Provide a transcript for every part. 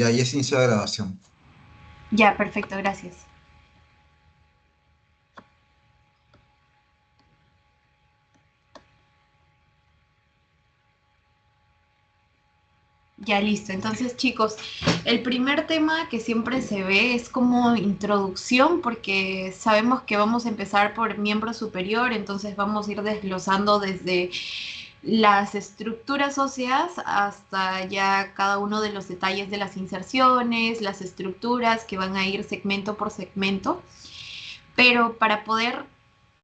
Ya, ya se inició la grabación. Ya, perfecto, gracias. Ya, listo. Entonces, chicos, el primer tema que siempre se ve es como introducción, porque sabemos que vamos a empezar por miembro superior, entonces vamos a ir desglosando desde las estructuras óseas hasta ya cada uno de los detalles de las inserciones, las estructuras que van a ir segmento por segmento. Pero para poder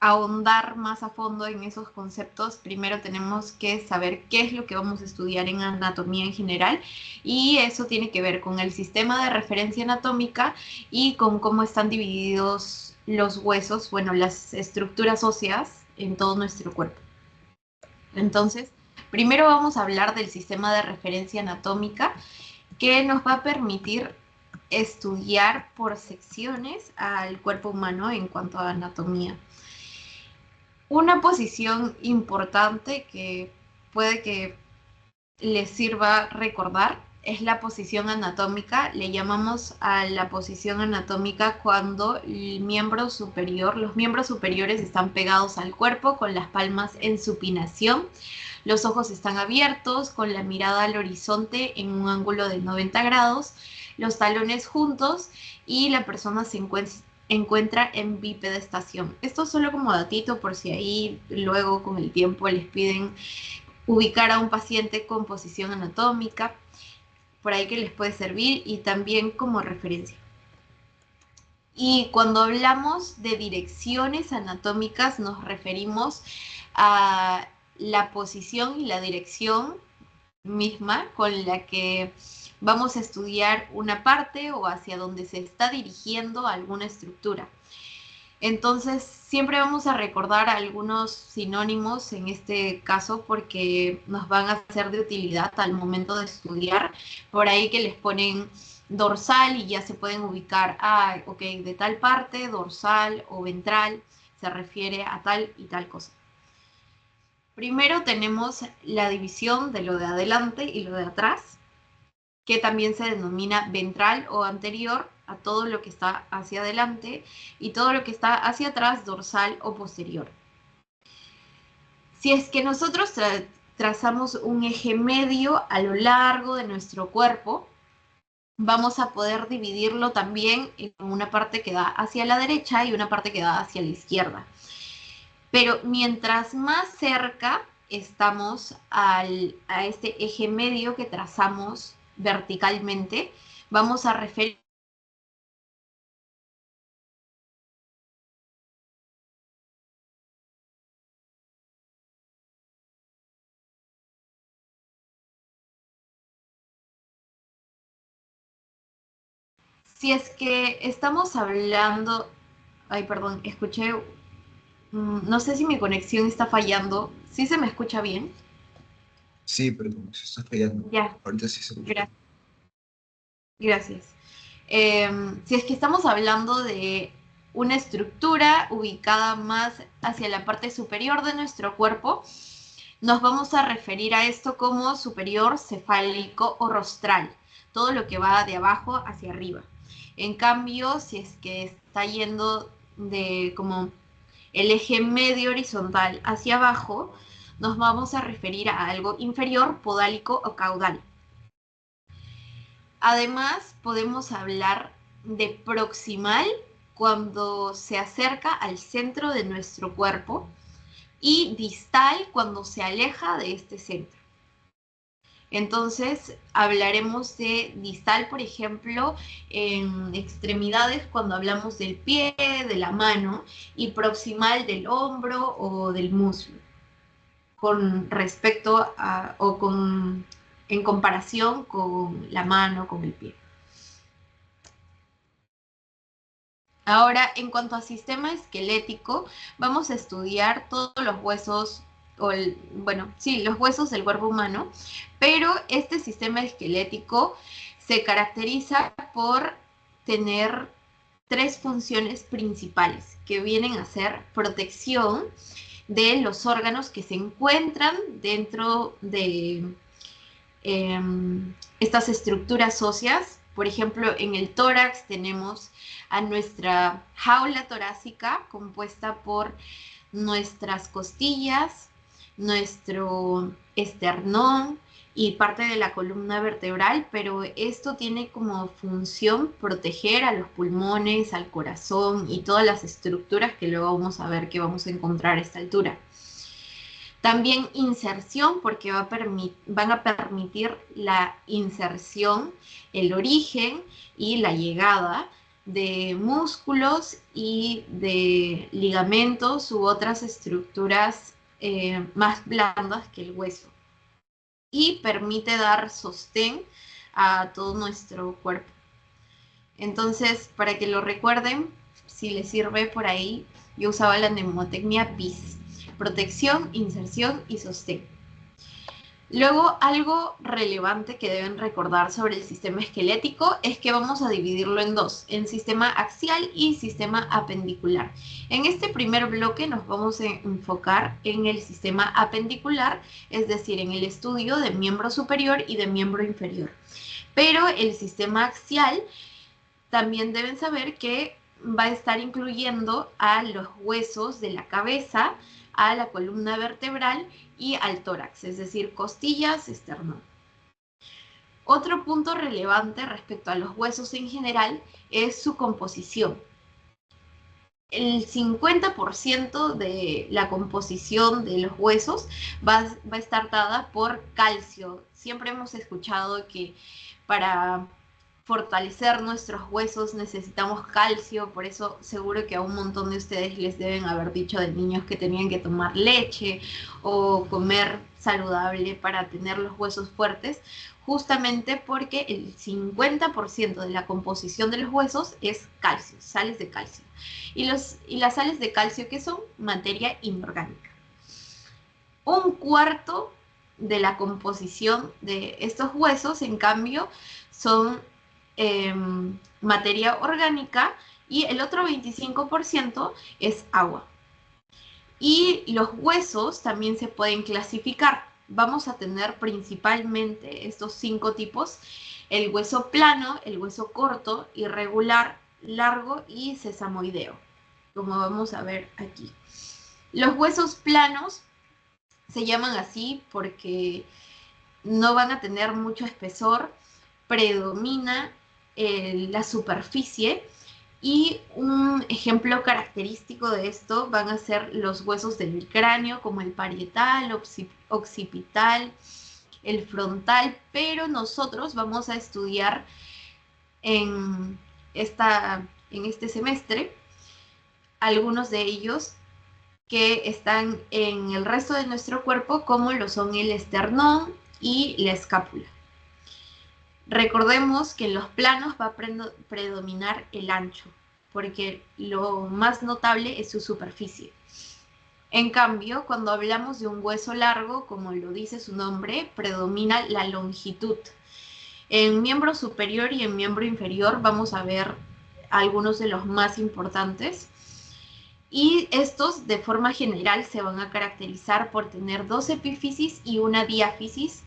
ahondar más a fondo en esos conceptos, primero tenemos que saber qué es lo que vamos a estudiar en anatomía en general, y eso tiene que ver con el sistema de referencia anatómica y con cómo están divididos los huesos, bueno, las estructuras óseas en todo nuestro cuerpo. Entonces, primero vamos a hablar del sistema de referencia anatómica, que nos va a permitir estudiar por secciones al cuerpo humano en cuanto a anatomía. Una posición importante que puede que les sirva recordar es la posición anatómica. Le llamamos a la posición anatómica cuando el miembro superior, los miembros superiores están pegados al cuerpo con las palmas en supinación. Los ojos están abiertos con la mirada al horizonte en un ángulo de 90 grados, los talones juntos y la persona se encuentra en bipedestación. Esto solo como datito por si ahí luego con el tiempo les piden ubicar a un paciente con posición anatómica, por ahí que les puede servir y también como referencia. Y cuando hablamos de direcciones anatómicas nos referimos a la posición y la dirección misma con la que vamos a estudiar una parte o hacia donde se está dirigiendo alguna estructura. Entonces, siempre vamos a recordar algunos sinónimos en este caso porque nos van a ser de utilidad al momento de estudiar. Por ahí que les ponen dorsal y ya se pueden ubicar, ok, de tal parte, dorsal o ventral, se refiere a tal y tal cosa. Primero tenemos la división de lo de adelante y lo de atrás, que también se denomina ventral o anterior a todo lo que está hacia adelante, y todo lo que está hacia atrás, dorsal o posterior. Si es que nosotros trazamos un eje medio a lo largo de nuestro cuerpo, vamos a poder dividirlo también en una parte que da hacia la derecha y una parte que da hacia la izquierda. Pero mientras más cerca estamos a este eje medio que trazamos verticalmente, vamos a referir. Si es que estamos hablando, ay, perdón, escuché, no sé si mi conexión está fallando. ¿Sí se me escucha bien? Sí, perdón, se está fallando. Ya, Ahorita sí se escucha. gra- gracias. Si es que estamos hablando de una estructura ubicada más hacia la parte superior de nuestro cuerpo, nos vamos a referir a esto como superior cefálico o rostral, todo lo que va de abajo hacia arriba. En cambio, si es que está yendo de como el eje medio horizontal hacia abajo, nos vamos a referir a algo inferior, podálico o caudal. Además, podemos hablar de proximal cuando se acerca al centro de nuestro cuerpo y distal cuando se aleja de este centro. Entonces, hablaremos de distal, por ejemplo, en extremidades cuando hablamos del pie, de la mano, y proximal del hombro o del muslo, con respecto a, o con, en comparación con la mano, con el pie. Ahora, en cuanto a sistema esquelético, vamos a estudiar todos los huesos, bueno, sí, los huesos del cuerpo humano, pero este sistema esquelético se caracteriza por tener tres funciones principales que vienen a ser protección de los órganos que se encuentran dentro de estas estructuras óseas, Por ejemplo, en el tórax tenemos a nuestra jaula torácica compuesta por nuestras costillas, nuestro esternón y parte de la columna vertebral, pero esto tiene como función proteger a los pulmones, al corazón y todas las estructuras que luego vamos a ver que vamos a encontrar a esta altura. También inserción, porque van a permitir la inserción, el origen y la llegada de músculos y de ligamentos u otras estructuras más blandas que el hueso. Y permite dar sostén a todo nuestro cuerpo. Entonces, para que lo recuerden, si les sirve por ahí, yo usaba la mnemotecnia PIS: protección, inserción y sostén. Luego, algo relevante que deben recordar sobre el sistema esquelético es que vamos a dividirlo en dos, en sistema axial y sistema apendicular. En este primer bloque nos vamos a enfocar en el sistema apendicular, es decir, en el estudio de miembro superior y de miembro inferior. Pero el sistema axial también deben saber que va a estar incluyendo a los huesos de la cabeza, a la columna vertebral y al tórax, es decir, costillas, esternón. Otro punto relevante respecto a los huesos en general es su composición. El 50% de la composición de los huesos va a estar dada por calcio. Siempre hemos escuchado que para fortalecer nuestros huesos necesitamos calcio, por eso seguro que a un montón de ustedes les deben haber dicho de niños que tenían que tomar leche o comer saludable para tener los huesos fuertes, justamente porque el 50% de la composición de los huesos es calcio, sales de calcio. Y las sales de calcio, ¿qué son? Materia inorgánica. Un cuarto de la composición de estos huesos, en cambio, son materia orgánica y el otro 25% es agua. Y los huesos también se pueden clasificar. Vamos a tener principalmente estos 5 tipos: el hueso plano, el hueso corto, irregular, largo y sesamoideo, como vamos a ver aquí. Los huesos planos se llaman así porque no van a tener mucho espesor, predomina la superficie, y un ejemplo característico de esto van a ser los huesos del cráneo, como el parietal, occipital, el frontal, pero nosotros vamos a estudiar en este semestre algunos de ellos que están en el resto de nuestro cuerpo, como lo son el esternón y la escápula. Recordemos que en los planos va a predominar el ancho, porque lo más notable es su superficie. En cambio, cuando hablamos de un hueso largo, como lo dice su nombre, predomina la longitud. En miembro superior y en miembro inferior vamos a ver algunos de los más importantes. Y estos, de forma general, se van a caracterizar por tener 2 epífisis y una diáfisis,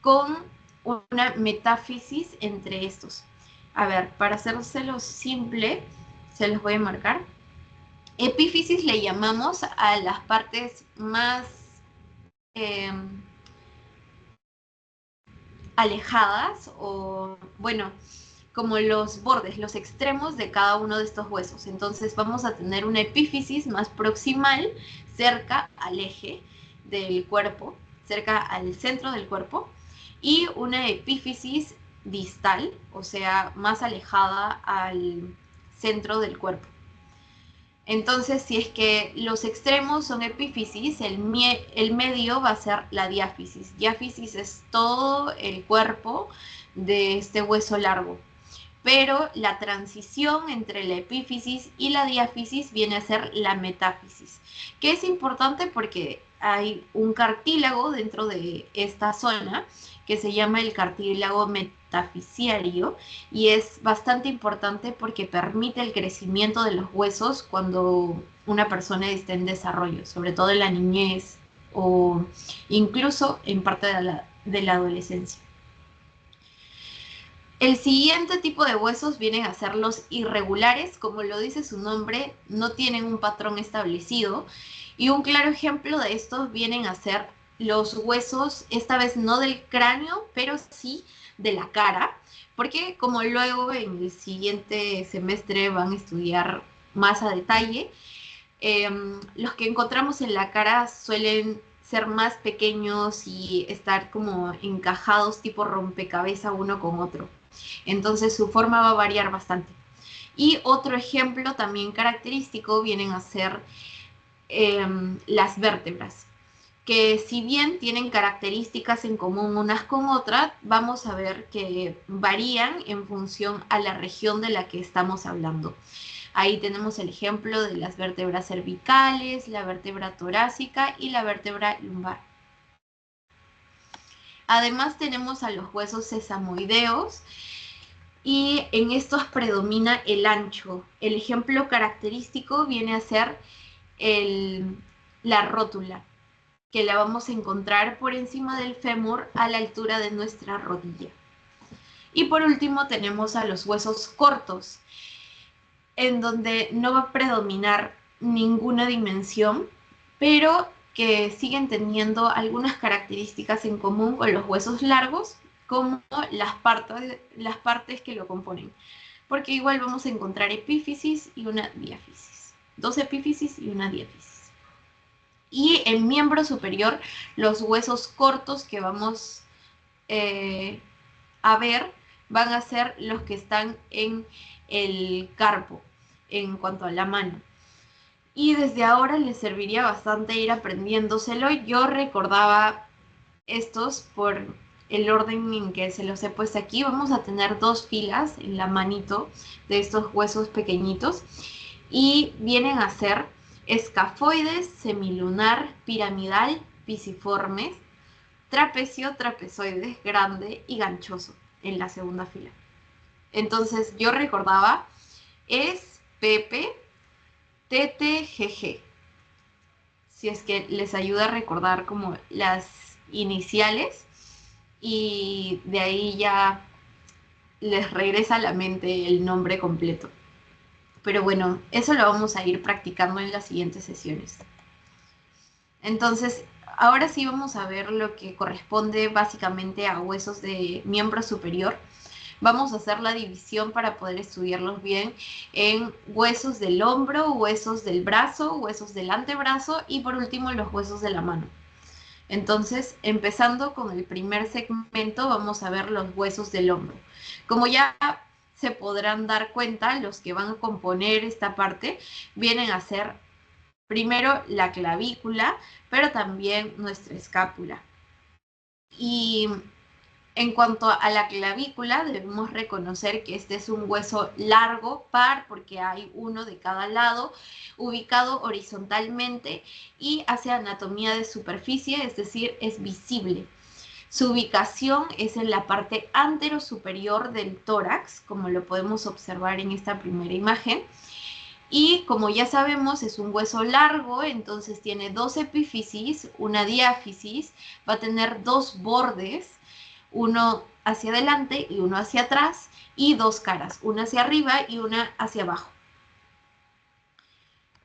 con una metáfisis entre estos. A ver, para hacérselo simple, se los voy a marcar. Epífisis le llamamos a las partes más alejadas, o bueno, como los bordes, los extremos de cada uno de estos huesos. Entonces vamos a tener una epífisis más proximal, cerca al eje del cuerpo, cerca al centro del cuerpo, y una epífisis distal, o sea, más alejada al centro del cuerpo. Entonces, si es que los extremos son epífisis, el medio va a ser la diáfisis. Diáfisis es todo el cuerpo de este hueso largo. Pero la transición entre la epífisis y la diáfisis viene a ser la metáfisis, que es importante porque hay un cartílago dentro de esta zona que se llama el cartílago metafisiario, y es bastante importante porque permite el crecimiento de los huesos cuando una persona está en desarrollo, sobre todo en la niñez o incluso en parte de la adolescencia. El siguiente tipo de huesos vienen a ser los irregulares, como lo dice su nombre, no tienen un patrón establecido. Y un claro ejemplo de estos vienen a ser los huesos, esta vez no del cráneo, pero sí de la cara, porque como luego en el siguiente semestre van a estudiar más a detalle, los que encontramos en la cara suelen ser más pequeños y estar como encajados tipo rompecabezas uno con otro. Entonces su forma va a variar bastante. Y otro ejemplo también característico vienen a ser las vértebras, que si bien tienen características en común unas con otras, vamos a ver que varían en función a la región de la que estamos hablando. Ahí tenemos el ejemplo de las vértebras cervicales, la vértebra torácica y la vértebra lumbar. Además tenemos a los huesos sesamoideos, y en estos predomina el ancho. El ejemplo característico viene a ser la rótula, que la vamos a encontrar por encima del fémur a la altura de nuestra rodilla. Y por último tenemos a los huesos cortos, en donde no va a predominar ninguna dimensión, pero que siguen teniendo algunas características en común con los huesos largos, como las partes que lo componen. Porque igual vamos a encontrar epífisis y una diáfisis. Dos epífisis y una diáfisis. Y en miembro superior, los huesos cortos que vamos a ver van a ser los que están en el carpo, en cuanto a la mano. Y desde ahora les serviría bastante ir aprendiéndoselo. Yo recordaba estos por el orden en que se los he puesto aquí. Vamos a tener dos filas en la manito de estos huesos pequeñitos y vienen a ser escafoides, semilunar, piramidal, pisiformes, trapecio, trapezoides, grande y ganchoso en la segunda fila. Entonces yo recordaba es Pepe, Tete, GG. Si es que les ayuda a recordar como las iniciales y de ahí ya les regresa a la mente el nombre completo. Pero bueno, eso lo vamos a ir practicando en las siguientes sesiones. Entonces, ahora sí vamos a ver lo que corresponde básicamente a huesos de miembro superior. Vamos a hacer la división para poder estudiarlos bien en huesos del hombro, huesos del brazo, huesos del antebrazo y por último los huesos de la mano. Entonces, empezando con el primer segmento, vamos a ver los huesos del hombro. Como ya se podrán dar cuenta, los que van a componer esta parte vienen a ser primero la clavícula, pero también nuestra escápula. Y en cuanto a la clavícula, debemos reconocer que este es un hueso largo, par, porque hay uno de cada lado, ubicado horizontalmente y hace anatomía de superficie, es decir, es visible. Su ubicación es en la parte antero superior del tórax, como lo podemos observar en esta primera imagen. Y como ya sabemos, es un hueso largo, entonces tiene dos epífisis, una diáfisis, va a tener dos bordes, uno hacia adelante y uno hacia atrás, y dos caras, una hacia arriba y una hacia abajo.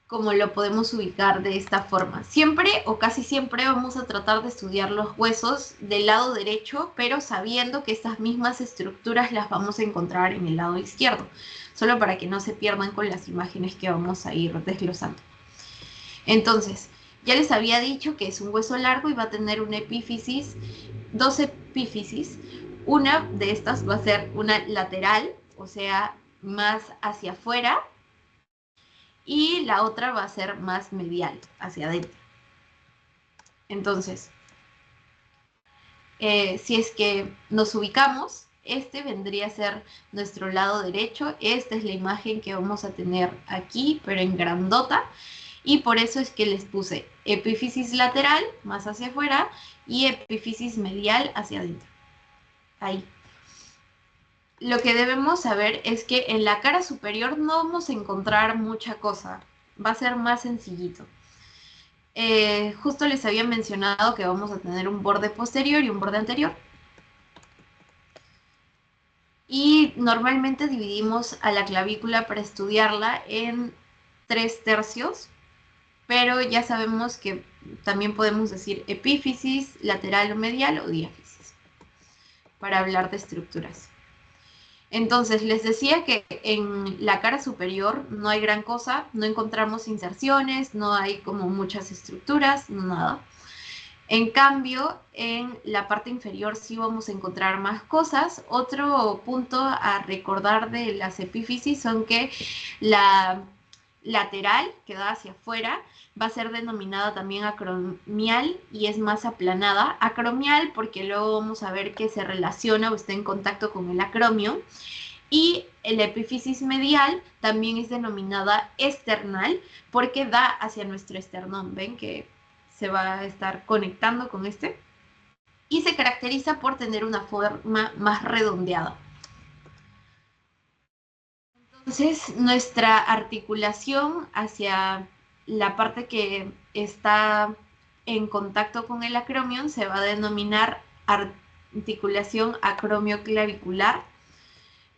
Como lo podemos ubicar de esta forma. Siempre o casi siempre vamos a tratar de estudiar los huesos del lado derecho, pero sabiendo que estas mismas estructuras las vamos a encontrar en el lado izquierdo, solo para que no se pierdan con las imágenes que vamos a ir desglosando. Entonces, ya les había dicho que es un hueso largo y va a tener una epífisis, dos epífisis. Una de estas va a ser una lateral, o sea, más hacia afuera, y la otra va a ser más medial, hacia adentro. Entonces, si es que nos ubicamos, este vendría a ser nuestro lado derecho. Esta es la imagen que vamos a tener aquí, pero en grandota. Y por eso es que les puse epífisis lateral, más hacia afuera, y epífisis medial hacia adentro. Ahí. Lo que debemos saber es que en la cara superior no vamos a encontrar mucha cosa. Va a ser más sencillito. Justo les había mencionado que vamos a tener un borde posterior y un borde anterior. Y normalmente dividimos a la clavícula para estudiarla en 3 tercios, pero ya sabemos que también podemos decir epífisis, lateral o medial o diáfisis, para hablar de estructuras. Entonces, les decía que en la cara superior no hay gran cosa, no encontramos inserciones, no hay como muchas estructuras, nada. En cambio, en la parte inferior sí vamos a encontrar más cosas. Otro punto a recordar de las epífisis son que la lateral, que da hacia afuera, va a ser denominada también acromial y es más aplanada. Acromial porque luego vamos a ver que se relaciona o está en contacto con el acromio. Y la epífisis medial también es denominada esternal porque da hacia nuestro esternón. ¿Ven que se va a estar conectando con este? Y se caracteriza por tener una forma más redondeada. Entonces, nuestra articulación hacia la parte que está en contacto con el acromion se va a denominar articulación acromioclavicular,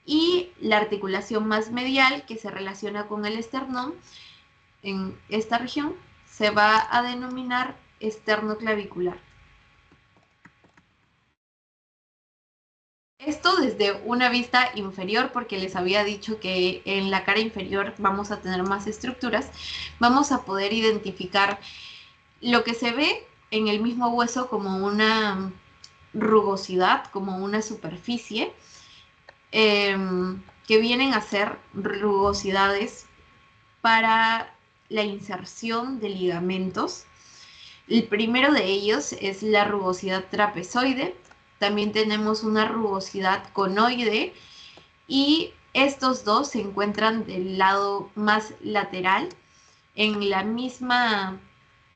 y la articulación más medial que se relaciona con el esternón en esta región se va a denominar esternoclavicular. Esto desde una vista inferior, porque les había dicho que en la cara inferior vamos a tener más estructuras, vamos a poder identificar lo que se ve en el mismo hueso como una rugosidad, como una superficie, que vienen a ser rugosidades para la inserción de ligamentos. El primero de ellos es la rugosidad trapezoide. También tenemos una rugosidad conoide y estos dos se encuentran del lado más lateral. En la misma,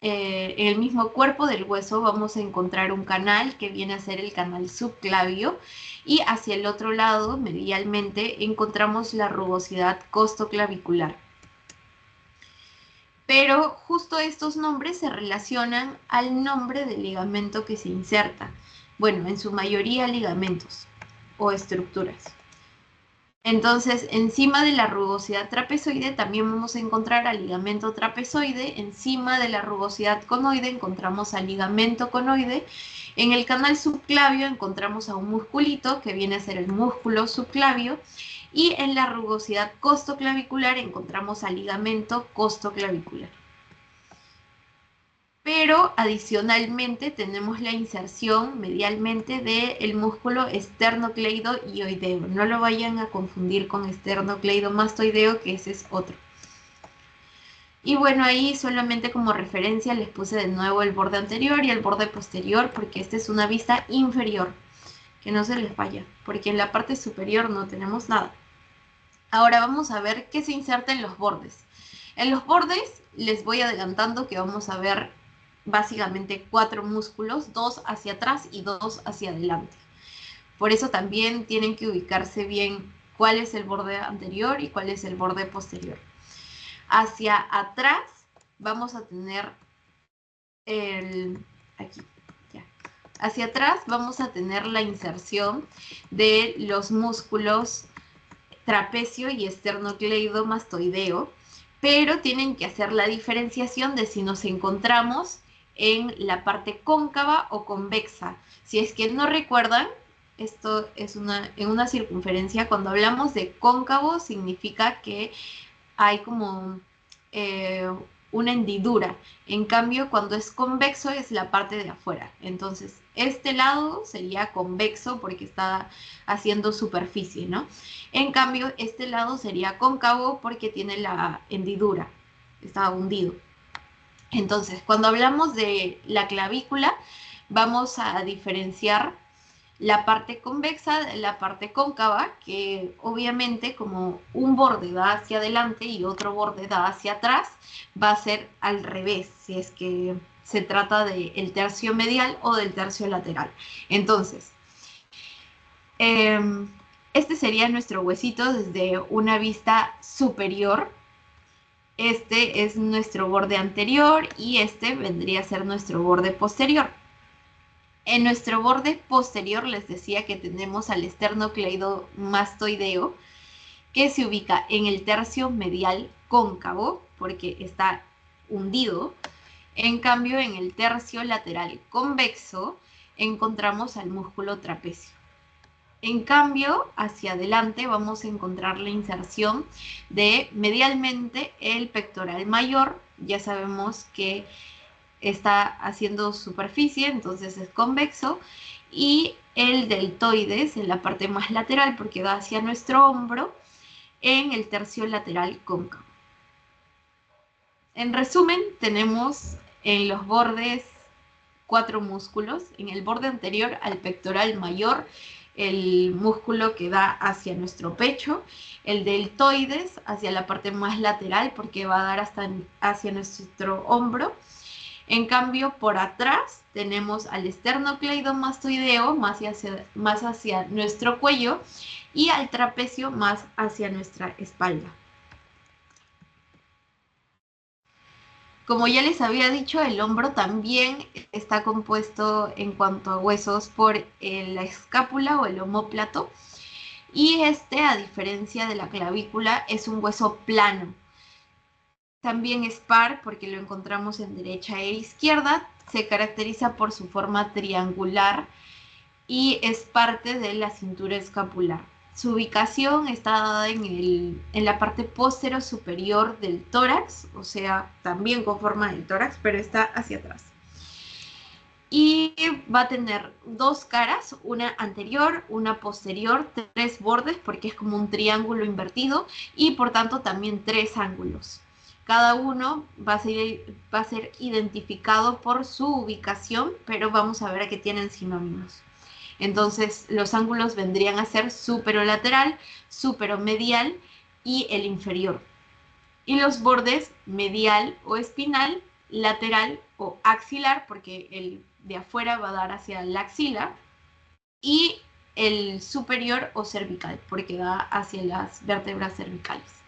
en el mismo cuerpo del hueso vamos a encontrar un canal que viene a ser el canal subclavio, y hacia el otro lado, medialmente, encontramos la rugosidad costoclavicular. Pero justo estos nombres se relacionan al nombre del ligamento que se inserta. Bueno, en su mayoría ligamentos o estructuras. Entonces, encima de la rugosidad trapezoide también vamos a encontrar al ligamento trapezoide. Encima de la rugosidad conoide encontramos al ligamento conoide. En el canal subclavio encontramos a un musculito que viene a ser el músculo subclavio. Y en la rugosidad costoclavicular encontramos al ligamento costoclavicular. Pero adicionalmente tenemos la inserción medialmente del músculo esternocleidoioideo. No lo vayan a confundir con esternocleidomastoideo, que ese es otro. Y bueno, ahí solamente como referencia les puse de nuevo el borde anterior y el borde posterior, porque esta es una vista inferior. Que no se les vaya, porque en la parte superior no tenemos nada. Ahora vamos a ver qué se inserta en los bordes. En los bordes les voy adelantando que vamos a ver básicamente 4 músculos, 2 hacia atrás y 2 hacia adelante. Por eso también tienen que ubicarse bien cuál es el borde anterior y cuál es el borde posterior. Hacia atrás vamos a tener aquí, ya. Hacia atrás vamos a tener la inserción de los músculos trapecio y esternocleidomastoideo, pero tienen que hacer la diferenciación de si nos encontramos en la parte cóncava o convexa. Si es que no recuerdan, esto es en una circunferencia. Cuando hablamos de cóncavo significa que hay como una hendidura. En cambio, cuando es convexo es la parte de afuera. Entonces, este lado sería convexo porque está haciendo superficie, ¿no? En cambio, este lado sería cóncavo porque tiene la hendidura, está hundido. Entonces, cuando hablamos de la clavícula, vamos a diferenciar la parte convexa de la parte cóncava, que obviamente como un borde da hacia adelante y otro borde da hacia atrás, va a ser al revés, si es que se trata del tercio medial o del tercio lateral. Entonces, este sería nuestro huesito desde una vista superior. Este es nuestro borde anterior y este vendría a ser nuestro borde posterior. En nuestro borde posterior les decía que tenemos al esternocleidomastoideo, que se ubica en el tercio medial cóncavo, porque está hundido. En cambio, en el tercio lateral convexo encontramos al músculo trapecio. En cambio, hacia adelante vamos a encontrar la inserción de medialmente el pectoral mayor. Ya sabemos que está haciendo superficie, entonces es convexo. Y el deltoides en la parte más lateral, porque da hacia nuestro hombro, en el tercio lateral cóncavo. En resumen, tenemos en los bordes 4 músculos. En el borde anterior al pectoral mayor, el músculo que da hacia nuestro pecho, el deltoides hacia la parte más lateral porque va a dar hacia nuestro hombro. En cambio, por atrás tenemos al esternocleidomastoideo más hacia nuestro cuello y al trapecio más hacia nuestra espalda. Como ya les había dicho, el hombro también está compuesto en cuanto a huesos por la escápula o el omóplato. Y a diferencia de la clavícula, es un hueso plano. También es par porque lo encontramos en derecha e izquierda. Se caracteriza por su forma triangular y es parte de la cintura escapular. Su ubicación está dada en la parte posterior superior del tórax, o sea, también con forma del tórax, pero está hacia atrás. Y va a tener 2 caras, una anterior, una posterior, 3 bordes, porque es como un triángulo invertido, y por tanto también 3 ángulos. Cada uno va a ser identificado por su ubicación, pero vamos a ver que tienen sinónimos. Entonces, los ángulos vendrían a ser superolateral, superomedial y el inferior. Y los bordes medial o espinal, lateral o axilar, porque el de afuera va a dar hacia la axila, y el superior o cervical, porque da hacia las vértebras cervicales.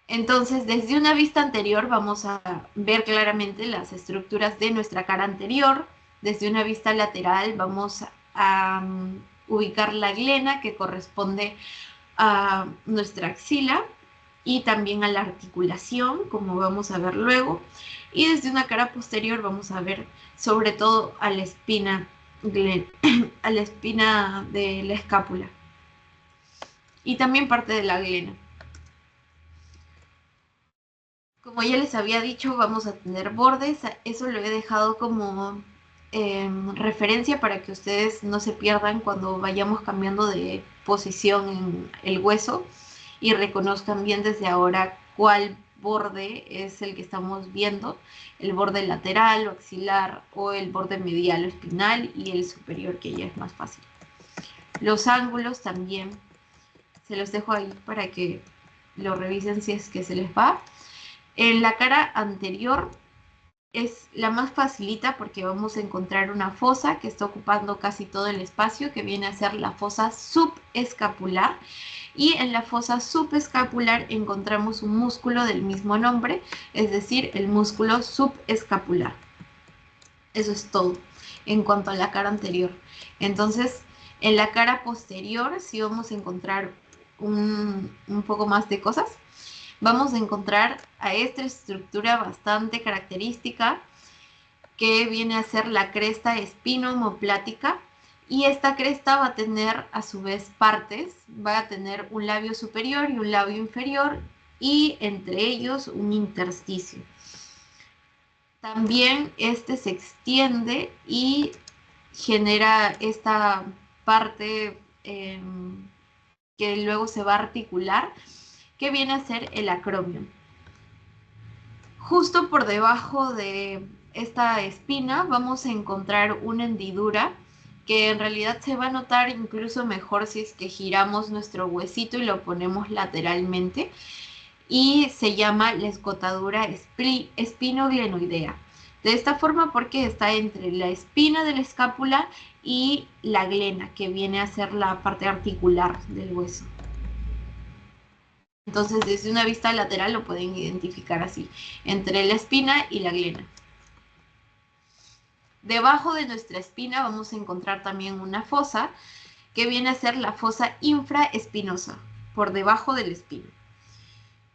Entonces, desde una vista anterior vamos a ver claramente las estructuras de nuestra cara anterior. Desde una vista lateral vamos a ubicar la glena que corresponde a nuestra axila y también a la articulación, como vamos a ver luego. Y desde una cara posterior vamos a ver sobre todo a la espina, a la espina de la escápula y también parte de la glena. Como ya les había dicho, vamos a tener bordes. Eso lo he dejado como referencia para que ustedes no se pierdan cuando vayamos cambiando de posición en el hueso y reconozcan bien desde ahora cuál borde es el que estamos viendo, el borde lateral o axilar o el borde medial o espinal y el superior, que ya es más fácil. Los ángulos también se los dejo ahí para que lo revisen si es que se les va. En la cara anterior es la más facilita porque vamos a encontrar una fosa que está ocupando casi todo el espacio, que viene a ser la fosa subescapular. Y en la fosa subescapular encontramos un músculo del mismo nombre, es decir, el músculo subescapular. Eso es todo en cuanto a la cara anterior. Entonces, en la cara posterior sí vamos a encontrar un poco más de cosas. Vamos a encontrar a esta estructura bastante característica que viene a ser la cresta espino-omoplática, y esta cresta va a tener a su vez partes, va a tener un labio superior y un labio inferior y entre ellos un intersticio. También este se extiende y genera esta parte que luego se va a articular, que viene a ser el acromion. Justo por debajo de esta espina vamos a encontrar una hendidura que en realidad se va a notar incluso mejor si es que giramos nuestro huesito y lo ponemos lateralmente, y se llama la escotadura espinoglenoidea. De esta forma porque está entre la espina de la escápula y la glena, que viene a ser la parte articular del hueso. Entonces, desde una vista lateral lo pueden identificar así, entre la espina y la glena. Debajo de nuestra espina vamos a encontrar también una fosa que viene a ser la fosa infraespinosa, por debajo de la espina.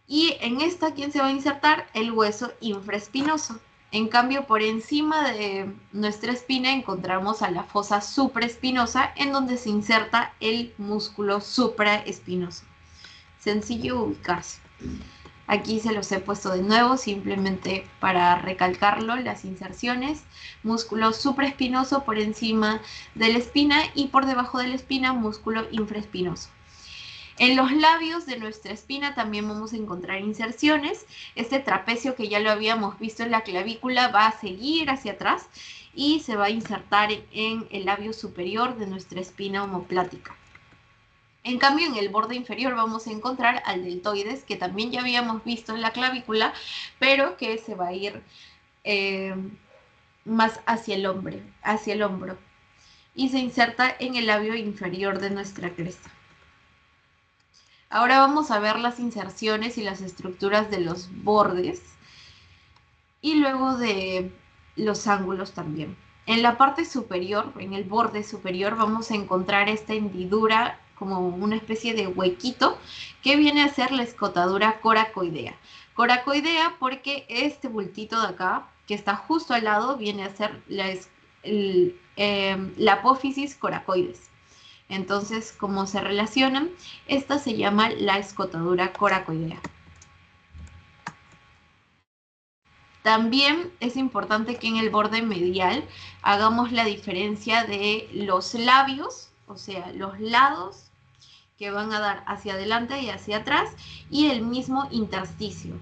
Y en esta, ¿quién se va a insertar? El hueso infraespinoso. En cambio, por encima de nuestra espina encontramos a la fosa supraespinosa, en donde se inserta el músculo supraespinoso. Sencillo ubicarse. Aquí se los he puesto de nuevo, simplemente para recalcarlo, las inserciones. Músculo supraespinoso por encima de la espina y por debajo de la espina, músculo infraespinoso. En los labios de nuestra espina también vamos a encontrar inserciones. Este trapecio que ya lo habíamos visto en la clavícula va a seguir hacia atrás y se va a insertar en el labio superior de nuestra espina omoplática. En cambio, en el borde inferior vamos a encontrar al deltoides, que también ya habíamos visto en la clavícula, pero que se va a ir más hacia el hombro, y se inserta en el labio inferior de nuestra cresta. Ahora vamos a ver las inserciones y las estructuras de los bordes y luego de los ángulos también. En la parte superior, en el borde superior, vamos a encontrar esta hendidura como una especie de huequito que viene a ser la escotadura coracoidea. Coracoidea porque este bultito de acá, que está justo al lado, viene a ser la apófisis coracoides. Entonces, como se relacionan, esta se llama la escotadura coracoidea. También es importante que en el borde medial hagamos la diferencia de los labios, o sea, los lados que van a dar hacia adelante y hacia atrás, y el mismo intersticio.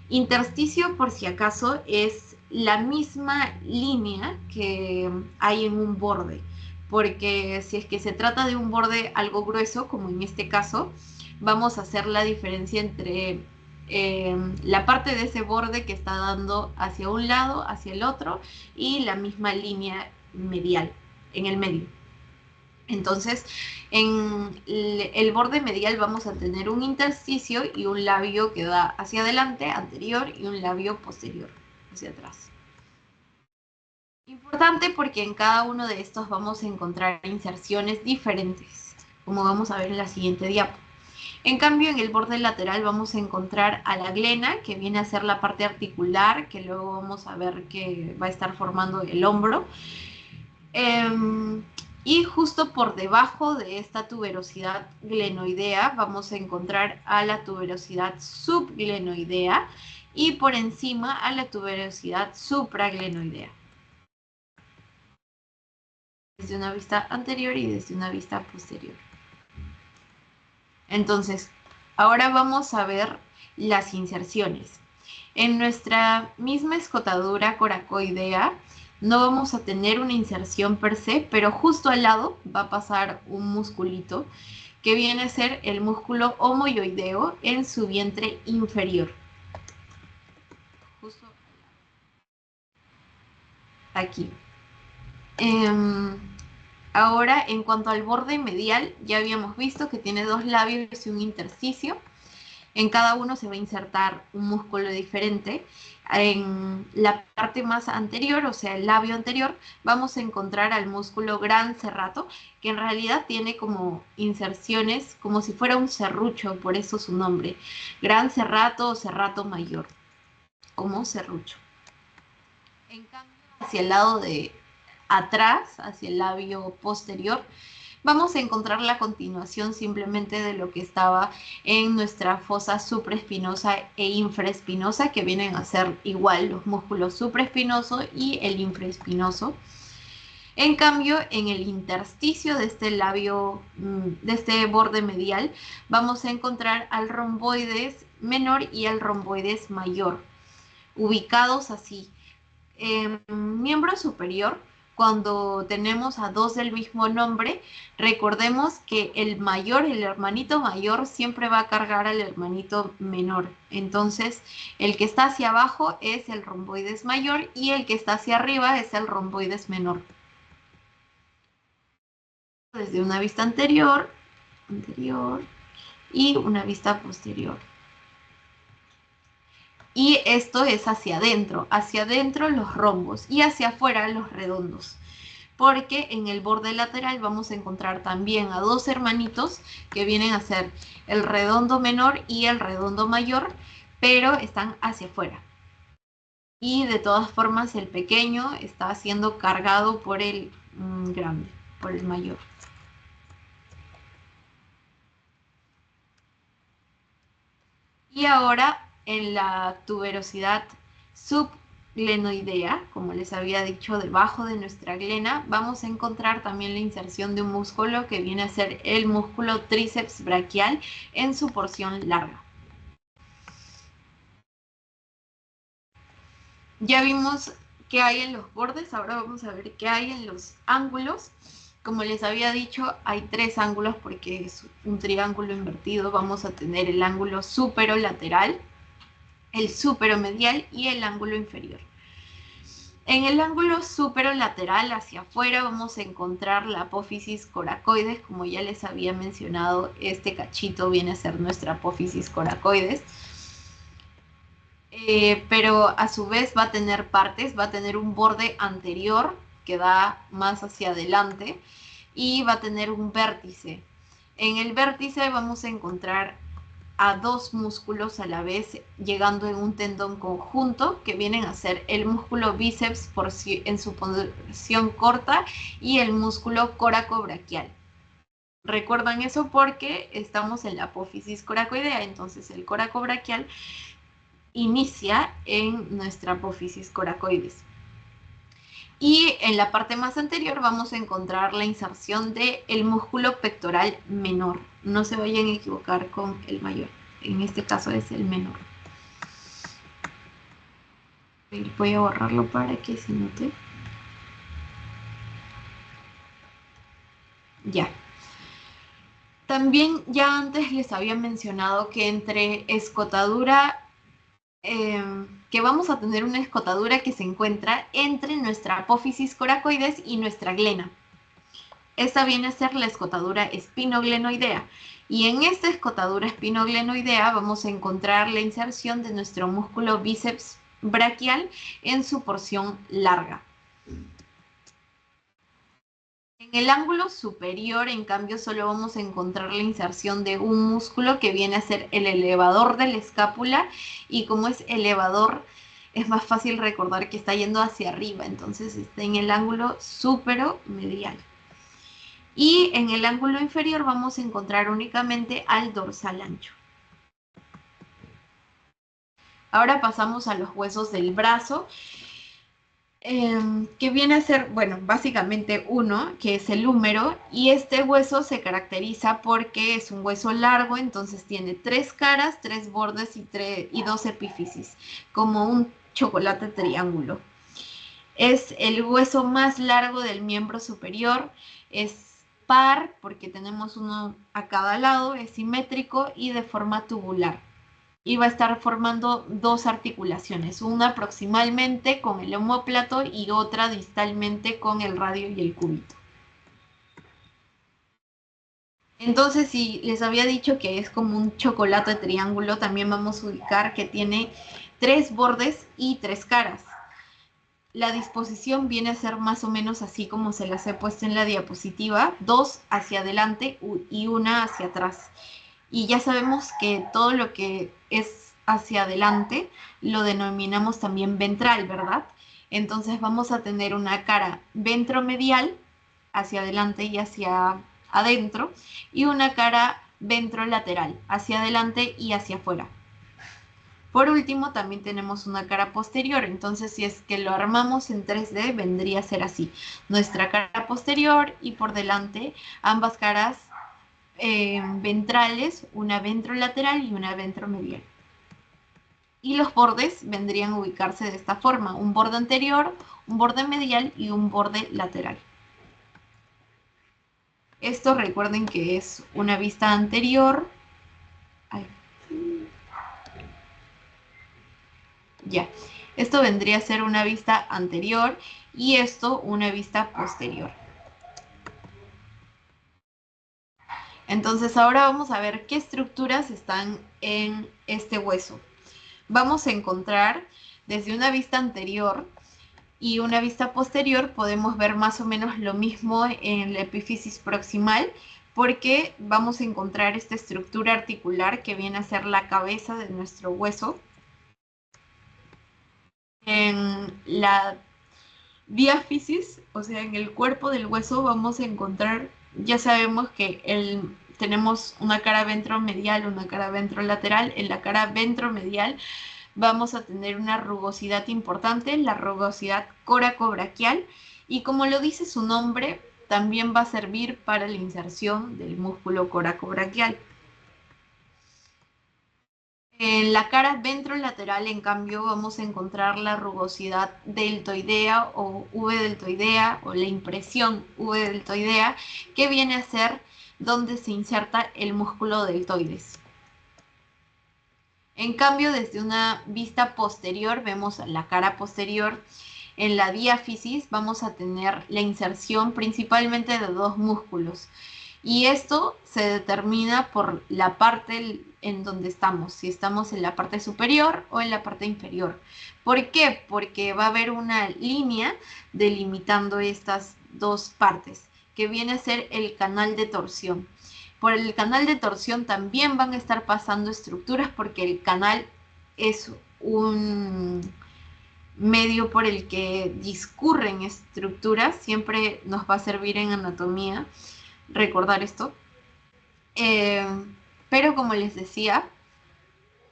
Intersticio, por si acaso, es la misma línea que hay en un borde, porque si es que se trata de un borde algo grueso, como en este caso, vamos a hacer la diferencia entre la parte de ese borde que está dando hacia un lado, hacia el otro, y la misma línea medial, en el medio. Entonces, en el borde medial vamos a tener un intersticio y un labio que da hacia adelante, anterior, y un labio posterior, hacia atrás. Importante porque en cada uno de estos vamos a encontrar inserciones diferentes, como vamos a ver en la siguiente diapo. En cambio, en el borde lateral vamos a encontrar a la glena, que viene a ser la parte articular, que luego vamos a ver que va a estar formando el hombro. Y justo por debajo de esta tuberosidad glenoidea vamos a encontrar a la tuberosidad subglenoidea y por encima a la tuberosidad supraglenoidea. Desde una vista anterior y desde una vista posterior. Entonces, ahora vamos a ver las inserciones. En nuestra misma escotadura coracoidea no vamos a tener una inserción per se, pero justo al lado va a pasar un musculito que viene a ser el músculo homoioideo en su vientre inferior. Justo aquí. Ahora, en cuanto al borde medial, ya habíamos visto que tiene dos labios y un intersticio. En cada uno se va a insertar un músculo diferente. En la parte más anterior, o sea, el labio anterior, vamos a encontrar al músculo gran serrato, que en realidad tiene como inserciones, como si fuera un serrucho, por eso su nombre. Gran serrato o serrato mayor, como serrucho. En cambio, hacia el lado de atrás, hacia el labio posterior, vamos a encontrar la continuación simplemente de lo que estaba en nuestra fosa supraespinosa e infraespinosa, que vienen a ser igual los músculos supraespinoso y el infraespinoso. En cambio, en el intersticio de este labio, de este borde medial, vamos a encontrar al romboides menor y al romboides mayor, ubicados así. Miembro superior, cuando tenemos a dos del mismo nombre, recordemos que el mayor, el hermanito mayor, siempre va a cargar al hermanito menor. Entonces, el que está hacia abajo es el romboides mayor y el que está hacia arriba es el romboides menor. Desde una vista anterior y una vista posterior. Y esto es hacia adentro los rombos y hacia afuera los redondos. Porque en el borde lateral vamos a encontrar también a dos hermanitos que vienen a ser el redondo menor y el redondo mayor, pero están hacia afuera. Y de todas formas el pequeño está siendo cargado por el grande, por el mayor. Y ahora en la tuberosidad subglenoidea, como les había dicho, debajo de nuestra glena, vamos a encontrar también la inserción de un músculo que viene a ser el músculo tríceps braquial en su porción larga. Ya vimos qué hay en los bordes, ahora vamos a ver qué hay en los ángulos. Como les había dicho, hay tres ángulos porque es un triángulo invertido. Vamos a tener el ángulo superolateral, el superomedial y el ángulo inferior. En el ángulo superolateral hacia afuera vamos a encontrar la apófisis coracoides. Como ya les había mencionado, este cachito viene a ser nuestra apófisis coracoides. Pero a su vez va a tener partes, va a tener un borde anterior que da más hacia adelante y va a tener un vértice. En el vértice vamos a encontrar a dos músculos a la vez llegando en un tendón conjunto que vienen a ser el músculo bíceps en su porción corta y el músculo coracobraquial. Recuerdan eso porque estamos en la apófisis coracoidea, entonces el coracobraquial inicia en nuestra apófisis coracoides. Y en la parte más anterior vamos a encontrar la inserción del músculo pectoral menor. No se vayan a equivocar con el mayor. En este caso es el menor. Voy a borrarlo para que se note. Ya. También ya antes les había mencionado que entre escotadura que vamos a tener una escotadura que se encuentra entre nuestra apófisis coracoides y nuestra glena. Esta viene a ser la escotadura espinoglenoidea. Y en esta escotadura espinoglenoidea vamos a encontrar la inserción de nuestro músculo bíceps braquial en su porción larga. En el ángulo superior, en cambio, solo vamos a encontrar la inserción de un músculo que viene a ser el elevador de la escápula, y como es elevador, es más fácil recordar que está yendo hacia arriba, entonces está en el ángulo superomedial. Y en el ángulo inferior vamos a encontrar únicamente al dorsal ancho. Ahora pasamos a los huesos del brazo, que viene a ser, bueno, básicamente uno, que es el húmero, y este hueso se caracteriza porque es un hueso largo, entonces tiene tres caras, tres bordes y dos epífisis, como un chocolate triángulo. Es el hueso más largo del miembro superior, es par porque tenemos uno a cada lado, es simétrico y de forma tubular. Y va a estar formando dos articulaciones, una proximalmente con el omóplato y otra distalmente con el radio y el cúbito. Entonces, si les había dicho que es como un chocolate triángulo, también vamos a ubicar que tiene tres bordes y tres caras. La disposición viene a ser más o menos así como se las he puesto en la diapositiva, dos hacia adelante y una hacia atrás. Y ya sabemos que todo lo que es hacia adelante lo denominamos también ventral, ¿verdad? Entonces vamos a tener una cara ventromedial hacia adelante y hacia adentro, y una cara ventrolateral hacia adelante y hacia afuera. Por último, también tenemos una cara posterior, entonces si es que lo armamos en 3D, vendría a ser así. Nuestra cara posterior y por delante ambas caras ventrales, una ventrolateral y una ventromedial. Y los bordes vendrían a ubicarse de esta forma: un borde anterior, un borde medial y un borde lateral. Esto recuerden que es una vista anterior. Ya, esto vendría a ser una vista anterior y esto una vista posterior. Entonces ahora vamos a ver qué estructuras están en este hueso. vamos a encontrar desde una vista anterior y una vista posterior, podemos ver más o menos lo mismo en la epífisis proximal, porque vamos a encontrar esta estructura articular que viene a ser la cabeza de nuestro hueso. En la diáfisis, o sea, en el cuerpo del hueso, vamos a encontrar, ya sabemos que tenemos una cara ventromedial, una cara ventrolateral. En la cara ventromedial vamos a tener una rugosidad importante, la rugosidad coracobraquial, y como lo dice su nombre, también va a servir para la inserción del músculo coracobraquial. En la cara ventrolateral, en cambio, vamos a encontrar la rugosidad deltoidea o V-deltoidea, o la impresión V-deltoidea, que viene a ser donde se inserta el músculo deltoides. En cambio, desde una vista posterior, vemos la cara posterior. En la diáfisis vamos a tener la inserción principalmente de dos músculos. Y esto se determina por la parte en donde estamos, si estamos en la parte superior o en la parte inferior. ¿Por qué? Porque va a haber una línea delimitando estas dos partes, que viene a ser el canal de torsión. Por el canal de torsión también van a estar pasando estructuras, porque el canal es un medio por el que discurren estructuras. Siempre nos va a servir en anatomía recordar esto. Pero como les decía,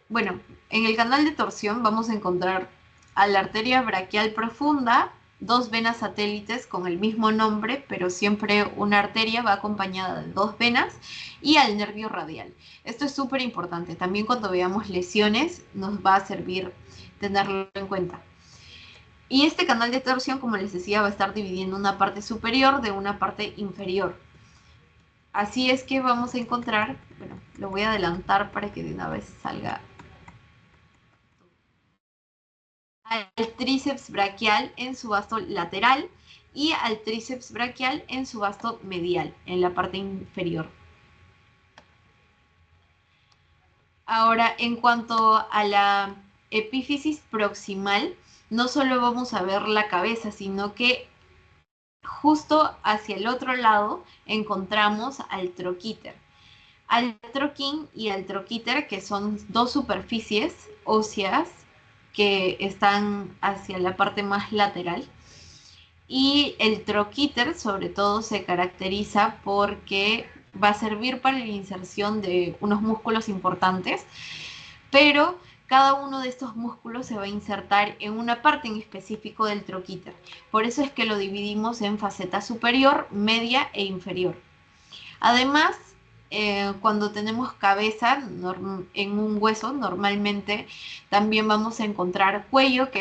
bueno, en el canal de torsión vamos a encontrar a la arteria braquial profunda, dos venas satélites con el mismo nombre, pero siempre una arteria va acompañada de dos venas, y al nervio radial. Esto es súper importante. También cuando veamos lesiones nos va a servir tenerlo en cuenta. Y este canal de torsión, como les decía, va a estar dividiendo una parte superior de una parte inferior. Así es que vamos a encontrar, bueno, lo voy a adelantar para que de una vez salga, al tríceps braquial en su vasto lateral y al tríceps braquial en su vasto medial, en la parte inferior. Ahora, en cuanto a la epífisis proximal, no solo vamos a ver la cabeza, sino que justo hacia el otro lado encontramos al troquíter. Al troquín y al troquíter, que son dos superficies óseas que están hacia la parte más lateral. Y el troquíter sobre todo se caracteriza porque va a servir para la inserción de unos músculos importantes, pero cada uno de estos músculos se va a insertar en una parte en específico del troquíter. Por eso es que lo dividimos en faceta superior, media e inferior. Además, cuando tenemos cabeza en un hueso, normalmente también vamos a encontrar cuello, que